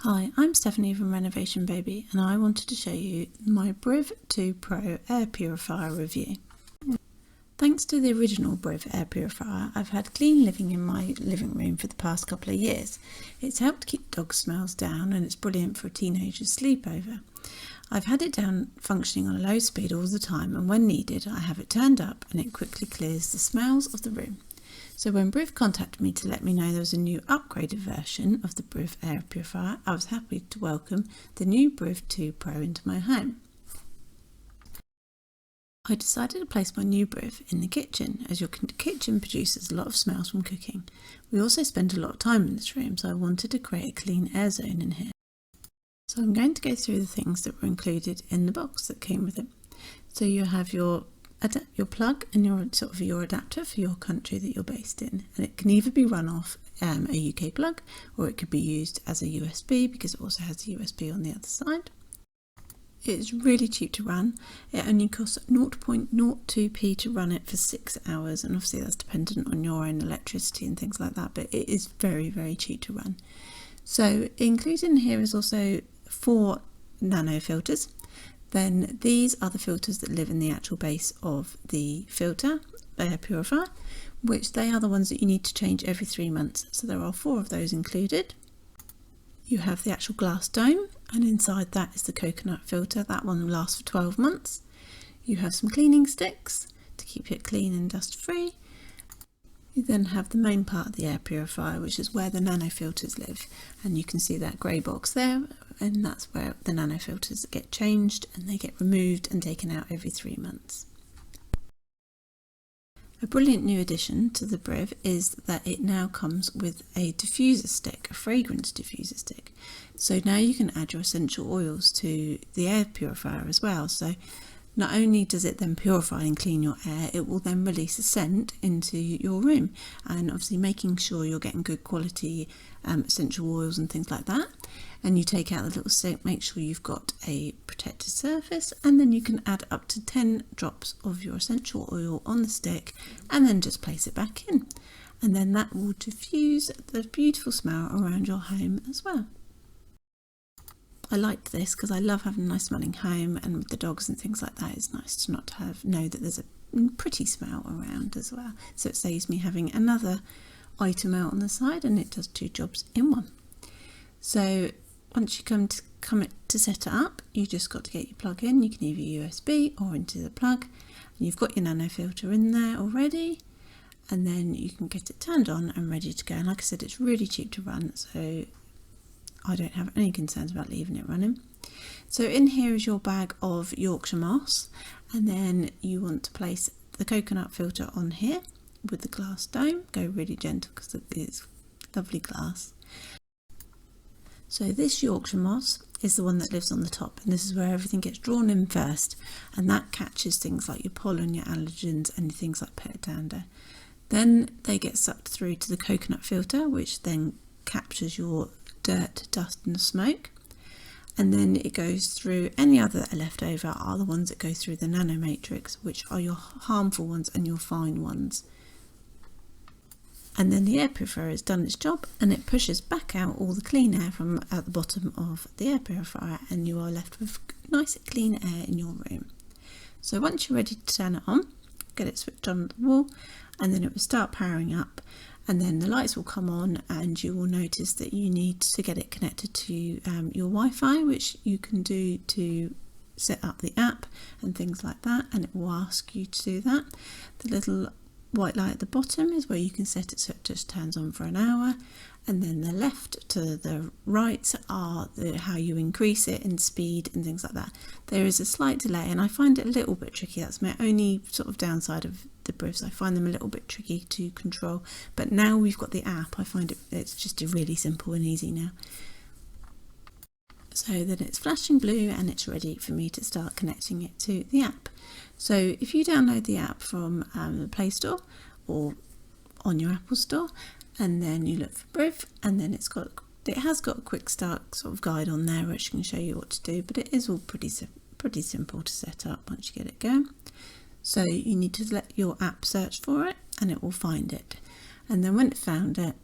Hi, I'm Stephanie from Renovation Baby and I wanted to show you my Briiv 2 Pro air purifier review. Thanks to the original Briiv air purifier, I've had clean living in my living room for the past couple of years. It's helped keep dog smells down and it's brilliant for a teenager's sleepover. I've had it down functioning on low speed all the time, and when needed I have it turned up and it quickly clears the smells of the room. So when Briiv contacted me to let me know there was a new upgraded version of the Briiv air purifier, I was happy to welcome the new Briiv 2 Pro into my home. I decided to place my new Briiv in the kitchen, as your kitchen produces a lot of smells from cooking. We also spend a lot of time in this room, so I wanted to create a clean air zone in here. So I'm going to go through the things that were included in the box that came with it. So you have your plug and your adapter for your country that you're based in, and it can either be run off a UK plug or it could be used as a USB, because it also has a USB on the other side. It's really cheap to run. It only costs 0.02p to run it for 6 hours, and obviously that's dependent on your own electricity and things like that, but it is very, very cheap to run. So included in here is also 4 nano filters. Then these are the filters that live in the actual base of the filter air purifier, which they are the ones that you need to change every 3 months. So there are 4 of those included. You have the actual glass dome, and inside that is the coconut filter. That one lasts for 12 months. You have some cleaning sticks to keep it clean and dust free. You then have the main part of the air purifier, which is where the nano filters live, and you can see that grey box there, and that's where the nano filters get changed and they get removed and taken out every 3 months. A brilliant new addition to the Briiv is that it now comes with a diffuser stick, a fragrance diffuser stick. So now you can add your essential oils to the air purifier as well. So not only does it then purify and clean your air, it will then release a scent into your room, and obviously making sure you're getting good quality essential oils and things like that. And you take out the little stick, make sure you've got a protected surface, and then you can add up to 10 drops of your essential oil on the stick and then just place it back in, and then that will diffuse the beautiful smell around your home as well. I like this because I love having a nice smelling home, and with the dogs and things like that, it's nice to not know that there's a pretty smell around as well. So it saves me having another item out on the side, and it does 2 jobs in one. So once you come to set it up, you just got to get your plug in. You can either USB or into the plug, and you've got your nano filter in there already, and then you can get it turned on and ready to go. And like I said, it's really cheap to run, so I don't have any concerns about leaving it running. So in here is your bag of Yorkshire moss, and then you want to place the coconut filter on here with the glass dome. Go really gentle because it is lovely glass. So this Yorkshire moss is the one that lives on the top, and this is where everything gets drawn in first, and that catches things like your pollen, your allergens, and things like pet dander. Then they get sucked through to the coconut filter, which then captures your dirt, dust and smoke, and then it goes through any other that are left over are the ones that go through the nano matrix, which are your harmful ones and your fine ones. And then the air purifier has done its job, and it pushes back out all the clean air from at the bottom of the air purifier, and you are left with nice clean air in your room. So once you're ready to turn it on, get it switched on the wall, and then it will start powering up, and then the lights will come on, and you will notice that you need to get it connected to your Wi-Fi, which you can do to set up the app and things like that, and it will ask you to do that. The little white light at the bottom is where you can set it so it just turns on for an hour, and then the left to the right are how you increase it in speed and things like that. There is a slight delay, and I find it a little bit tricky. That's my only sort of downside of the Briivs. I find them a little bit tricky to control, but now we've got the app, I find it's just really simple and easy now. So then it's flashing blue and it's ready for me to start connecting it to the app. So if you download the app from the Play Store or on your Apple Store, and then you look for Briiv, and then it has got a quick start sort of guide on there which can show you what to do, but it is all pretty simple to set up once you get it going. So you need to let your app search for it and it will find it, and then when it found it,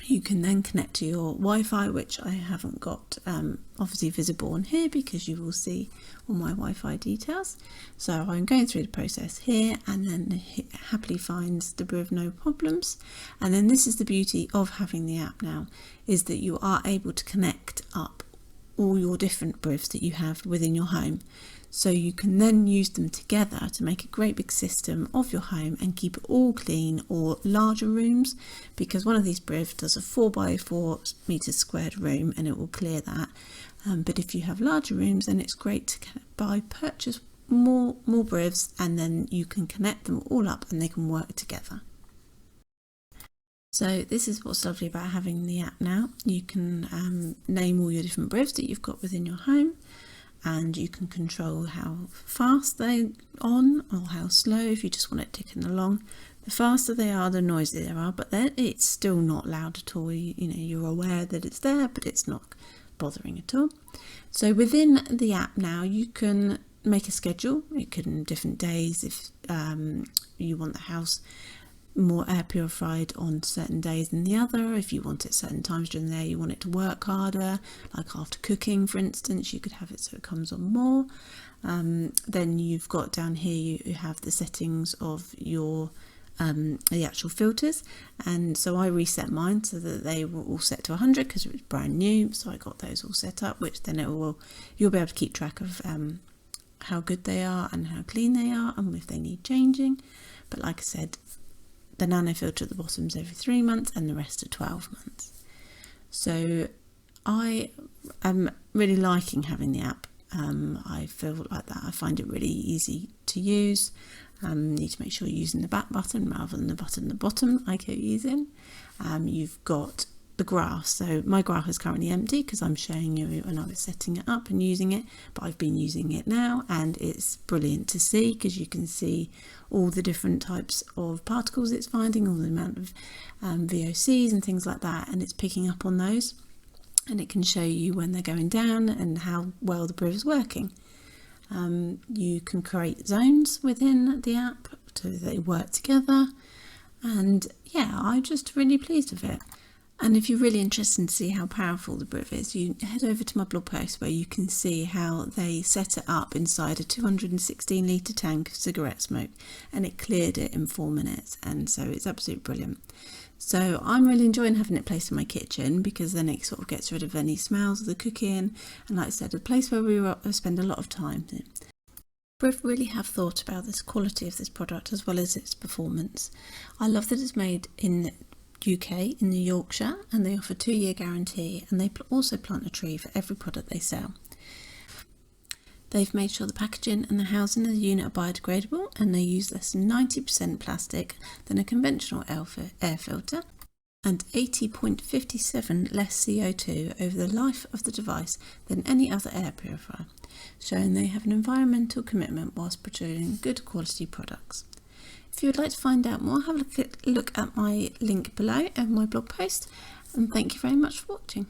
You can then connect to your Wi-Fi, which I haven't got obviously visible on here because you will see all my Wi-Fi details. So I'm going through the process here, and then it happily finds the Briiv no problems. And then this is the beauty of having the app now, is that you are able to connect up all your different Briivs that you have within your home. So you can then use them together to make a great big system of your home and keep it all clean, or larger rooms, because one of these Briiv does a 4x4 meters squared room and it will clear that. But if you have larger rooms, then it's great to purchase more Briivs, and then you can connect them all up and they can work together. So this is what's lovely about having the app now. You can name all your different Briivs that you've got within your home, and you can control how fast they're on or how slow if you just want it ticking along. The faster they are, the noisier they are, but then it's still not loud at all. You know, you're aware that it's there, but it's not bothering at all. So within the app now, you can make a schedule. It can different days if you want the house more air purified on certain days than the other. If you want it certain times during the day, you want it to work harder, like after cooking for instance, you could have it so it comes on more. Then you've got down here, you have the settings of your the actual filters, and so I reset mine so that they were all set to 100 because it was brand new. So I got those all set up, which then you'll be able to keep track of how good they are and how clean they are and if they need changing. But like I said, the nano filter at the bottom is every 3 months and the rest are 12 months. So I am really liking having the app. I feel like that I find it really easy to use. You need to make sure you're using the back button rather than the button at the bottom I keep using. You've got the graph. So my graph is currently empty because I'm showing you when I was setting it up and using it, but I've been using it now and it's brilliant to see because you can see all the different types of particles it's finding, all the amount of VOCs and things like that, and it's picking up on those, and it can show you when they're going down and how well the Briiv is working. You can create zones within the app so they work together, and yeah, I'm just really pleased with it. And if you're really interested to see how powerful the Briiv is, you head over to my blog post where you can see how they set it up inside a 216 litre tank of cigarette smoke, and it cleared it in 4 minutes, and so it's absolutely brilliant. So I'm really enjoying having it placed in my kitchen because then it sort of gets rid of any smells of the cooking, and like I said, a place where we spend a lot of time. Briiv really have thought about this quality of this product as well as its performance. I love that it's made in UK in the Yorkshire, and they offer 2-year guarantee, and they also plant a tree for every product they sell. They've made sure the packaging and the housing of the unit are biodegradable, and they use less than 90% plastic than a conventional air filter, and 80.57 less CO2 over the life of the device than any other air purifier, showing they have an environmental commitment whilst producing good quality products. If you would like to find out more, have a look at my link below and my blog post, and thank you very much for watching.